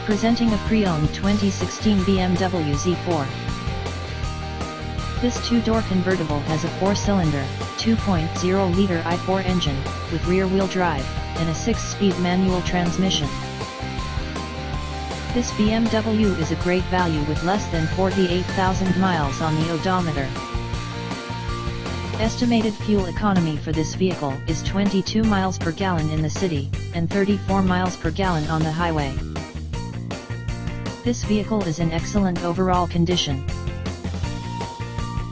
Presenting a pre-owned 2016 BMW Z4. This two-door convertible has a 4-cylinder, 2.0-liter i4 engine, with rear-wheel drive, and a 6-speed manual transmission. This BMW is a great value with less than 48,000 miles on the odometer. Estimated fuel economy for this vehicle is 22 miles per gallon in the city, and 34 miles per gallon on the highway. This vehicle is in excellent overall condition.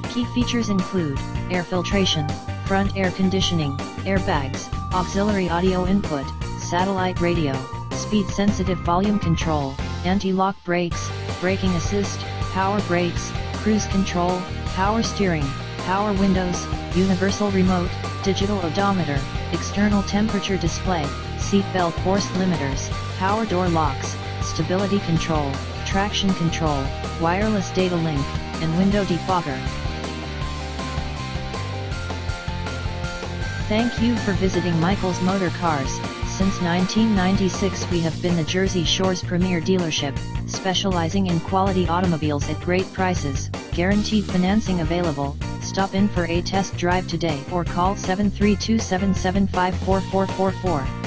Key features include air filtration, front air conditioning, airbags, auxiliary audio input, satellite radio, speed-sensitive volume control, anti-lock brakes, braking assist, power brakes, cruise control, power steering, power windows, universal remote, digital odometer, external temperature display, seat belt force limiters, power door locks, stability control, traction control, wireless data link, and window defogger. Thank you for visiting Michael's Motorcars. Since 1996 we have been the Jersey Shore's premier dealership, specializing in quality automobiles at great prices, guaranteed financing available. Stop in for a test drive today or call 732-775-4444.